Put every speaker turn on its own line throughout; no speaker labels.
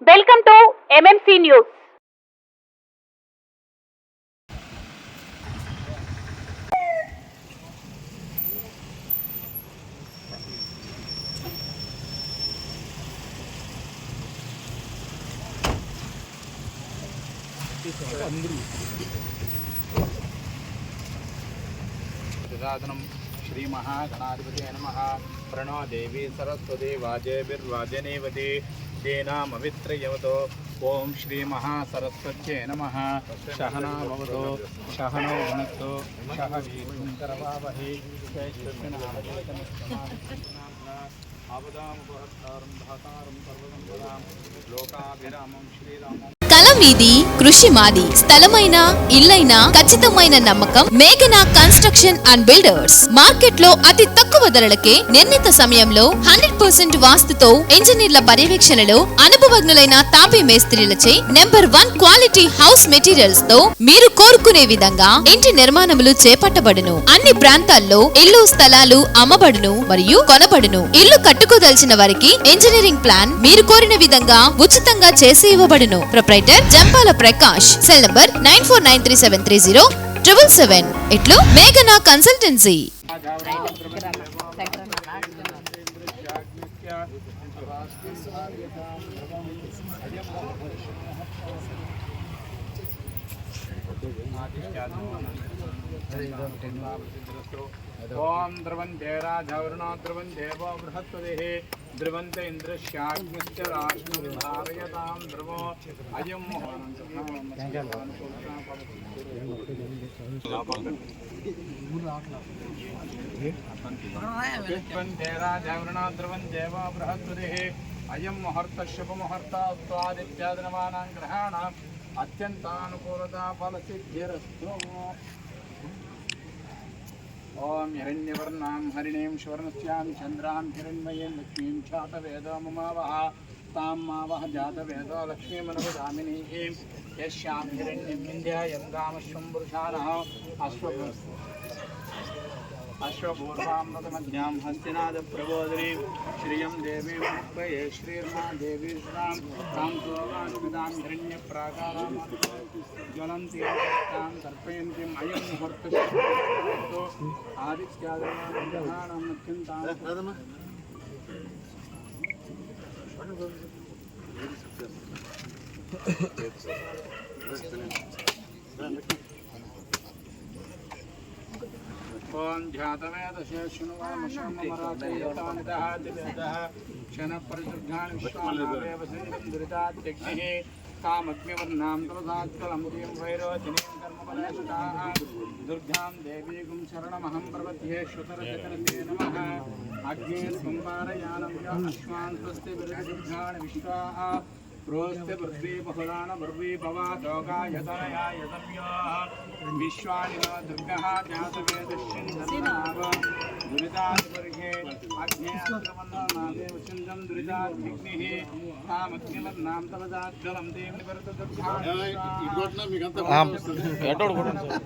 Welcome to MMC news.
Shri महागणाधिपते नमः। प्रणो देवी सरस्वती वाजेभिर्वाजनेवती तेनामवित्रयवतो। ओम श्री महासरस्वत्यै नमः। सहना भवतु सहनौ भुनक्तु सह वीर्यं करवावहै। आपदामुपहर्तारं धातारं सर्वसम्पदां लोकाभिरामं श्रीरामं.
కళ మీది, కృషి మాది. స్థలమైన, ఇల్లైనా ఖచ్చితమైన నమ్మకం మేఘనా కన్స్ట్రక్షన్ అండ్ బిల్డర్స్. మార్కెట్ లో అతి తక్కువ ధరలకే నిర్ణీత సమయంలో 100% వాస్తుతో ఇంజనీర్ల పర్యవేక్షణలో అనుభవజ్ఞులైన తాపీ మేస్త్రీలచే నెంబర్ 1 క్వాలిటీ హౌస్ మెటీరియల్స్ తో మీరు కోరుకునే విధంగా ఇంటి నిర్మాణములు చేపట్టబడును. అన్ని ప్రాంతాల్లో ఇల్లు స్థలాలు అమ్మబడును మరియు కొనబడును. ఇల్లు కట్టుకోదలిచిన వారికి ఇంజనీరింగ్ ప్లాన్ మీరు కోరిన విధంగా ఉచితంగా చేసి ఇవ్వబడును. Proprietor Jampala Prakash. Cell number 9493307777. ఇట్లు మేఘనా కన్సల్టెన్సీ.
ओम ध्रुवन्ते राजवरुणो ध्रुवन्ते वो बृहस्पतिः ध्रुवन्त इन्द्रस्याग्निश्च राष्ट्रं धारयतां ध्रुवो अयं ध्रुवन्ते राजवरुणो ध्रुवन्ते वो बृहस्पतिः अयं मुहूर्तः शुभमुहूर्तादित्यादिनवानां ग्रहाणाम् अत्यन्तानुकूलता फलसिद्धिरस्तु. ओम हिरण्यवर्णां हरिणीं सुवर्णस्यां चन्द्रां हिरण्मयीं लक्ष्मीं जातवेदो ममावः तां मावः जातवेदो लक्ष्मीमनुपदामिनीः यस्यां हिरण्यं विन्ध्यायं गामश्वं पुरुषाणः अश्वपूर्वामृतमध्यां हस्तिनादप्रबोधिनीं श्रियं देवीं मुक्तये श्रीर्मा देवी श्रां तां सोगानुगतां हिरण्यप्राकारां ज्वलन्तीं तां तर्पयन्तीम् अयं मुहूर्तः आदित्यादिनां अत्यन्तां ओम ध्यातवेदशे शृणुवामशमराजयतानितः दिवेदः क्षणपरिदुर्गान् विश्वानावेव सिन्धुं दुरितात्यग्निः कामग्निवर्णां तुलसात्कलं तीं वैरोचनीं कर्मफलयुक्ताः दुर्गां देवीं शरणमहं प्रपद्ये श्रुतरजगणते नमः। अग्ने संवारयानं य अश्वान् स्वस्ति विरजदुर्गान् विश्वाः प्रोस्ते पृथ्वी बहुलान पृथ्वी भवा दोगायतनया यतम्योः विश्वानि नो दुर्गः जातवेदश्चिन्दन्नाव दुरितादिवर्गे अग्ने अत्रमन्नादे वचन्दं दुरिताद्विग्निः कामग्निवर्णां तवदाज्जलं देवि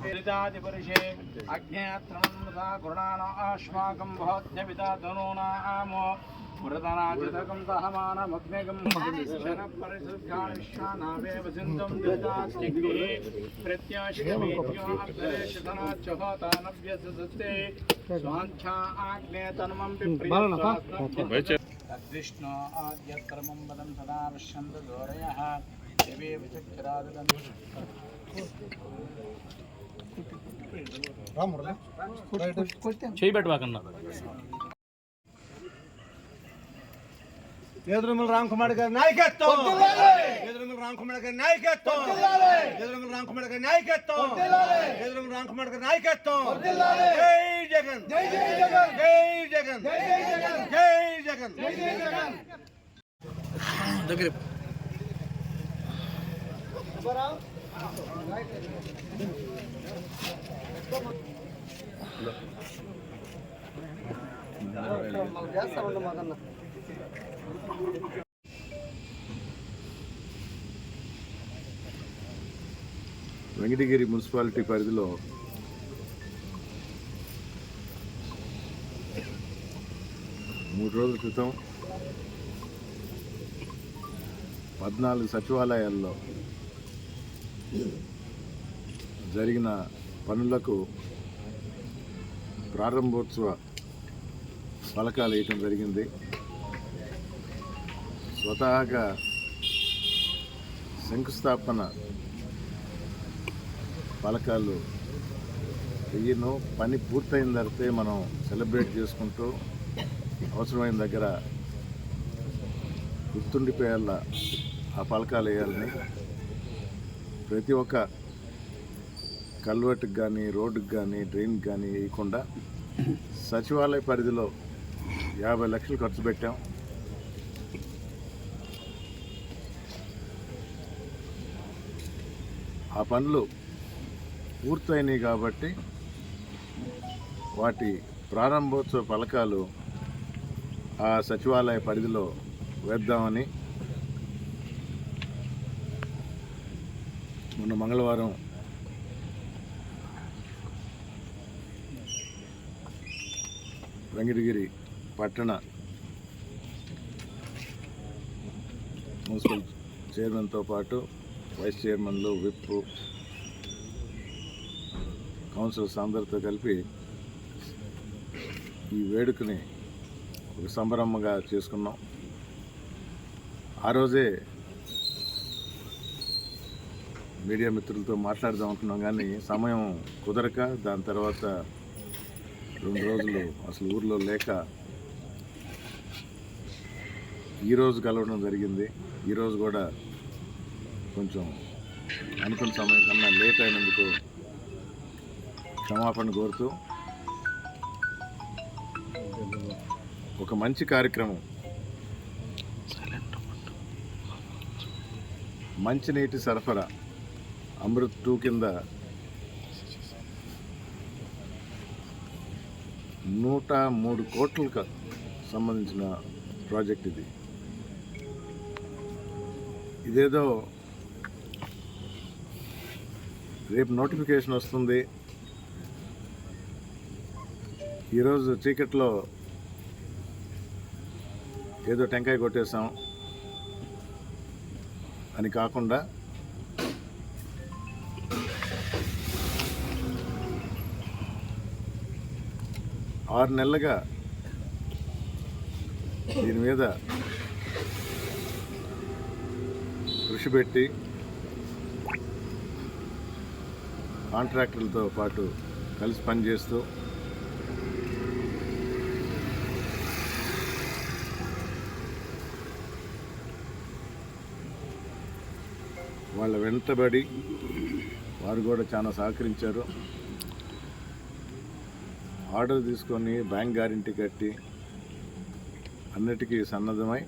दुरितादिवर्षे अग्ने अत्रमन्नता गुरुणानो अस्माकं भवत्यविता धनूनामो मृदनाचितकं सहमानमग्निगं शनपरिसुर्गान् विश्वानावेव सिन्धुं दुरिताद्विग्निः प्रत्याशिकमेभ्यो अग्नेशतनाच्च होतानव्यससस्ते स्वाञ्छा आग्ने तन्मं विप्रियः तद्विष्णो आद्यक्रमं पदं सदा पश्यन्तु दोरयः दिवे विचक्रादनं
చేయబెట్టవాకన్నా
ఎదురుమల రామకుమార్ గారి నాయకత్వం, ఎదురుమల రామకుమార్ గారి నాయకత్వం, ఎదురుమల రామకుమార్ గారి నాయకత్వం, ఎదురుమల రామకుమార్ గారి నాయకత్వం. జై జగన్, జై జగన్, జై జగన్, జై జగన్, జై జగన్.
దగ్గర
వెంకటగిరి మున్సిపాలిటీ పరిధిలో మూడు రోజుల క్రితం 14 సచివాలయాల్లో జరిగిన పనులకు ప్రారంభోత్సవ ఫలకాలు వేయటం జరిగింది. స్వతహాగా శంకుస్థాపన ఫలకాలు వెయ్యను, పని పూర్తయిన తర్వాతే మనం సెలబ్రేట్ చేసుకుంటూ అవసరమైన దగ్గర గుర్తుండిపోయేలా ఆ ఫలకాలు వేయాలని, ప్రతి ఒక్క కల్వర్ట్కి కానీ రోడ్డుకి కానీ డ్రైన్కి కానీ వేయకుండా సచివాలయ పరిధిలో 50 లక్షలు ఖర్చు పెట్టాం. ఆ పనులు పూర్తయినాయి కాబట్టి వాటి ప్రారంభోత్సవ ఫలకాలు ఆ సచివాలయ పరిధిలో వేద్దామని మొన్న మంగళవారం వెంకటగిరి పట్టణ మున్సిపల్ చైర్మన్తో పాటు వైస్ చైర్మన్లు, విప్, కౌన్సిలర్స్ అందరితో కలిపి ఈ వేడుకని ఒక సంబరంగా చేసుకున్నాం. ఆ రోజే మీడియా మిత్రులతో మాట్లాడదాం అనుకున్నాం, కానీ సమయం కుదరక దాని తర్వాత 2 రోజులు అసలు ఊర్లో లేక ఈరోజు కలవడం జరిగింది. ఈరోజు కూడా కొంచెం అనుకున్న సమయం కన్నా లేట్ అయినందుకు క్షమాపణ కోరుతూ ఒక మంచి కార్యక్రమం, మంచినీటి సరఫరా అమృత్ 2 కింద 103 కోట్లకు సంబంధించిన ప్రాజెక్ట్ ఇది. ఇదేదో రేపు నోటిఫికేషన్ వస్తుంది, ఈరోజు చీకట్లో ఏదో టెంకాయ కొట్టేసాం అని కాకుండా ఆరు నెలలుగా దీని మీద కృషి పెట్టి కాంట్రాక్టర్లతో పాటు కలిసి పనిచేస్తూ వాళ్ళ వెంటబడి వారు కూడా చాలా సహకరించారు. ఆర్డర్ తీసుకొని బ్యాంక్ గ్యారెంటీ కట్టి అన్నిటికీ సన్నద్ధమై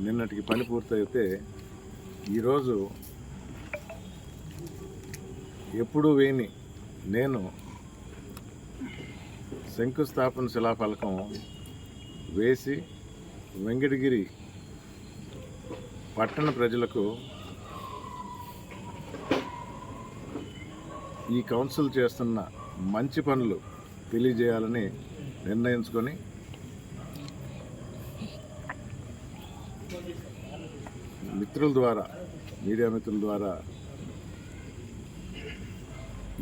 నిన్నటికి పని పూర్తయితే ఈరోజు ఎప్పుడూ వేయని నేను శంకుస్థాపన శిలాఫలకం వేసి వెంకటగిరి పట్టణ ప్రజలకు ఈ కౌన్సిల్ చేస్తున్న మంచి పనులు తెలియజేయాలని నిర్ణయించుకొని మిత్రుల ద్వారా, మీడియా మిత్రుల ద్వారా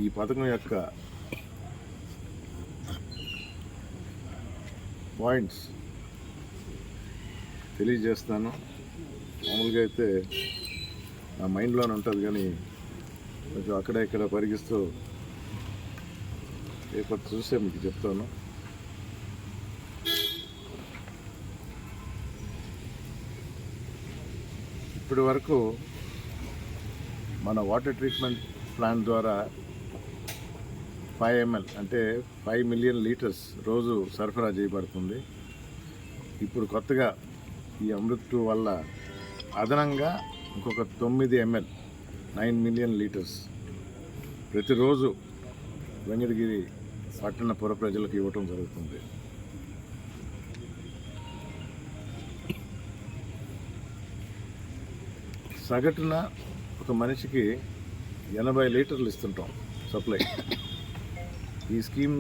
ఈ పథకం యొక్క పాయింట్స్ తెలియజేస్తాను. మామూలుగా అయితే నా మైండ్లోనే ఉంటుంది, కానీ కొంచెం అక్కడ ఇక్కడ పరిగిస్తూ రేపటి చూస్తే మీకు చెప్తాను. ఇప్పటి వరకు మన వాటర్ ట్రీట్మెంట్ ప్లాంట్ ద్వారా 5 ml అంటే 5 మిలియన్ లీటర్స్ రోజు సరఫరా చేయబడుతుంది. ఇప్పుడు కొత్తగా ఈ అమృత్ 2 వల్ల అదనంగా ఇంకొక 9 ml 9 మిలియన్ లీటర్స్ ప్రతిరోజు వెంకటగిరి పట్టణ పుర ప్రజలకు ఇవ్వటం జరుగుతుంది. సగటున ఒక మనిషికి 80 లీటర్లు ఇస్తుంటాం సప్లై. ఈ స్కీమ్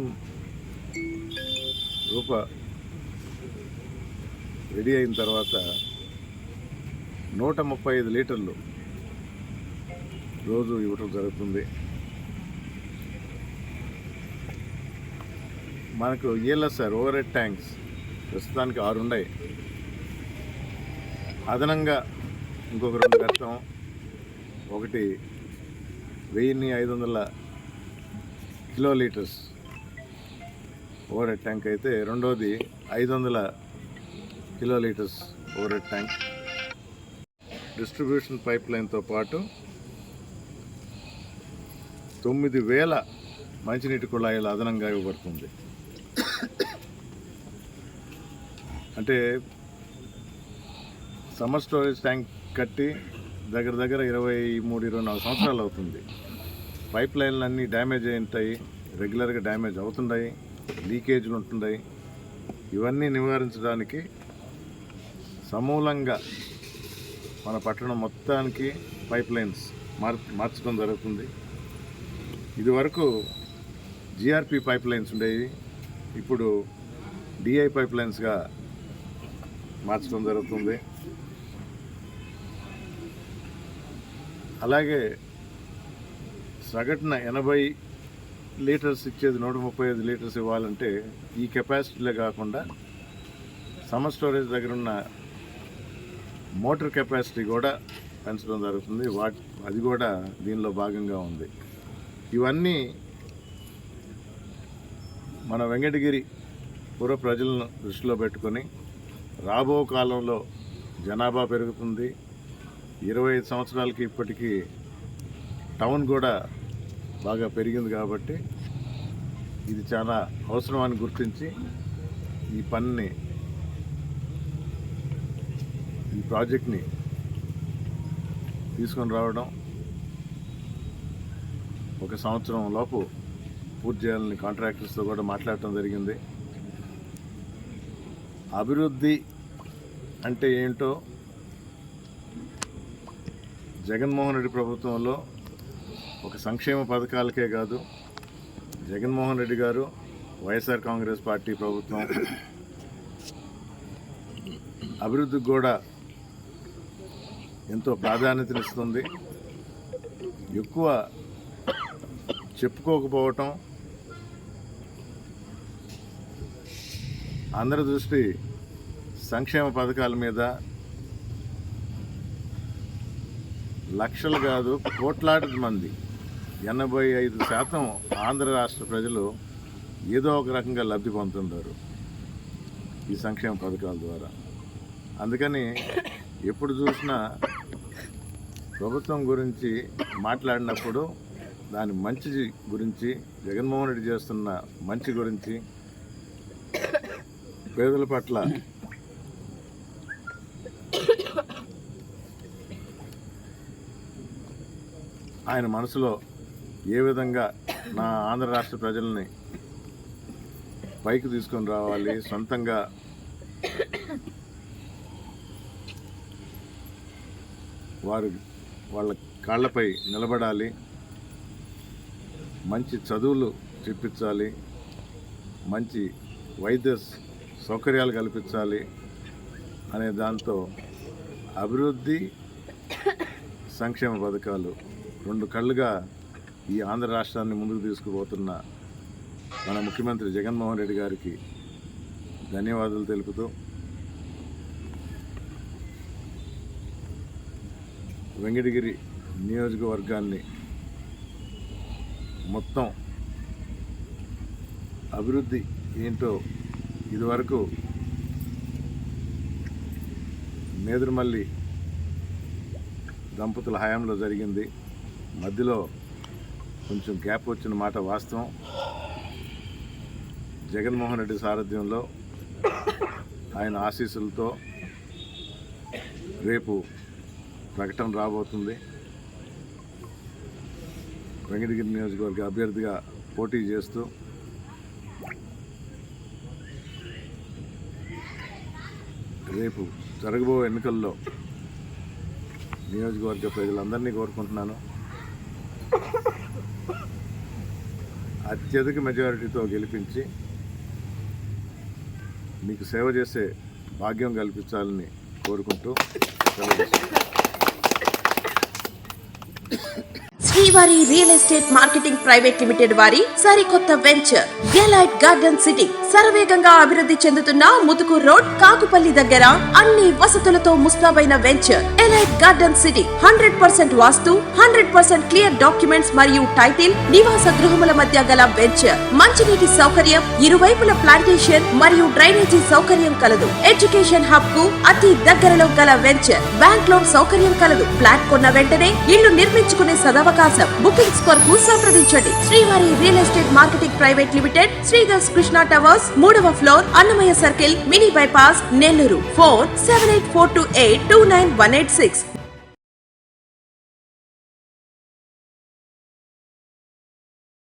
రెడీ అయిన తర్వాత 135 లీటర్లు రోజు ఇవ్వటం జరుగుతుంది. మనకు ఈఎల్ఎస్ఆర్ ఓవర్ హెడ్ ట్యాంక్స్ ప్రస్తుతానికి 6 ఉన్నాయి. అదనంగా ఇంకొక 2 కడతాం. ఒకటి 1500 కిలోలీటర్స్ ఓవర్ హెడ్ ట్యాంక్ అయితే, రెండోది 500 kilolitres overhead tank. Distribution pipe లైన్తో పాటు 9000 మంచినీటి కుళాయిలు అదనంగా ఇవ్వబడుతుంది. అంటే సమ్మర్ స్టోరేజ్ ట్యాంక్ కట్టి దగ్గర 23-24 సంవత్సరాలు అవుతుంది. పైప్ లైన్లు అన్నీ డ్యామేజ్ అయి ఉంటాయి, రెగ్యులర్గా డ్యామేజ్ అవుతున్నాయి, లీకేజ్లు ఉంటున్నాయి. ఇవన్నీ నివారించడానికి సమూలంగా మన పట్టణం మొత్తానికి పైప్ లైన్స్ మార్చడం జరుగుతుంది. ఇదివరకు జిఆర్పి పైప్ లైన్స్ ఉండేవి, ఇప్పుడు డిఐ పైప్ లైన్స్గా మార్చడం జరుగుతుంది. అలాగే సగటున 80 లీటర్స్ ఇచ్చేది 135 లీటర్స్ ఇవ్వాలంటే ఈ కెపాసిటీలే కాకుండా సమ్మర్ స్టోరేజ్ దగ్గర ఉన్న మోటార్ కెపాసిటీ కూడా పెంచడం జరుగుతుంది. అది కూడా దీనిలో భాగంగా ఉంది. ఇవన్నీ మన వెంకటగిరి పుర ప్రజలను దృష్టిలో పెట్టుకొని రాబో కాలంలో జనాభా పెరుగుతుంది. 25 సంవత్సరాలకి ఇప్పటికీ టౌన్ కూడా బాగా పెరిగింది కాబట్టి ఇది చాలా అవసరం అని గుర్తించి ఈ పనిని, ఈ ప్రాజెక్ట్ని తీసుకొని రావడం, 1 సంవత్సరం లోపు పూర్తి చేయాలని కాంట్రాక్టర్స్తో కూడా మాట్లాడటం జరిగింది. అభివృద్ధి అంటే ఏంటో జగన్మోహన్ రెడ్డి ప్రభుత్వంలో ఒక సంక్షేమ పథకాలకే కాదు, జగన్మోహన్ రెడ్డి గారు వైఎస్ఆర్ కాంగ్రెస్ పార్టీ ప్రభుత్వం అభివృద్ధికి కూడా ఎంతో ప్రాధాన్యతనిస్తుంది. ఎక్కువ చెప్పుకోకపోవటం, అందరి దృష్టి సంక్షేమ పథకాల మీద, లక్షలు కాదు కోట్లాది మంది 85% ఆంధ్ర రాష్ట్ర ప్రజలు ఏదో ఒక రకంగా లబ్ధి పొందుతుంటారు ఈ సంక్షేమ పథకాల ద్వారా. అందుకని ఎప్పుడు చూసినా ప్రభుత్వం గురించి మాట్లాడినప్పుడు దాని మంచి గురించి, జగన్మోహన్ రెడ్డి చేస్తున్న మంచి గురించి, పేదల పట్ల ఆయన మనసులో ఏ విధంగా నా ఆంధ్ర రాష్ట్ర ప్రజల్ని పైకి తీసుకొని రావాలి, సొంతంగా వాళ్ళ కాళ్ళపై నిలబడాలి, మంచి చదువులు చెప్పించాలి, మంచి వైద్య సౌకర్యాలు కల్పించాలి అనే దాంతో అభివృద్ధి, సంక్షేమ పథకాలు 2 కళ్ళుగా ఈ ఆంధ్ర రాష్ట్రాన్ని ముందుకు తీసుకుపోతున్న మన ముఖ్యమంత్రి జగన్మోహన్ రెడ్డి గారికి ధన్యవాదాలు తెలుపుతూ, వెంకటగిరి నియోజకవర్గాన్ని మొత్తం అభివృద్ధి ఏంటో ఇదివరకు నేదురుమల్లి దంపతుల హయాంలో జరిగింది. మధ్యలో కొంచెం గ్యాప్ వచ్చిన మాట వాస్తవం. జగన్మోహన్ రెడ్డి సారథ్యంలో, ఆయన ఆశీస్సులతో రేపు ప్రకటన రాబోతుంది. వెంకటగిరి నియోజకవర్గ అభ్యర్థిగా పోటీ చేస్తూ రేపు జరగబో ఎన్నికల్లో నియోజకవర్గ ప్రజలందరినీ కోరుకుంటున్నాను, అత్యధిక మెజారిటీతో గెలిపించి మీకు సేవ చేసే భాగ్యం కల్పించాలని కోరుకుంటూ సెలవు తీసుకుంటాను.
శ్రీవారి real estate marketing private limited వారి సరికొత్త వెంచర్ ఎలైట్ గార్డెన్ సిటీ శరవేగంగా అభివృద్ధి చెందుతున్న ముతుకూర్ రోడ్ కాకుపల్లి దగ్గర అన్ని వసతులతో ముస్తాబైన వెంచర్ ఎలైట్ గార్డెన్ సిటీ 100% వాస్తు 100% క్లియర్ డాక్యుమెంట్స్ మరియు టైటిల్ నివాస గృహముల మధ్య గల వెంచర్ మంచినీటి సౌకర్యం ఇరువైపుల ప్లాంటేషన్ మరియు డ్రైనేజీ సౌకర్యం కలదు ఎడ్యుకేషన్ హబ్ కు అతి దగ్గరలో గల వెంచర్ బ్యాంక్ లోన్ సౌకర్యం కలదు ఫ్లాట్ కొన్న వెంటనే ఇల్లు నిర్మించుకునే సదవకాశం బుకింగ్స్ కొరకు సంప్రదించండి Srivari real estate marketing private limited శ్రీధర్స్ కృష్ణ టవర్స్ 3వ floor Annamayya circle mini bypass Nellore. Phone 7842829186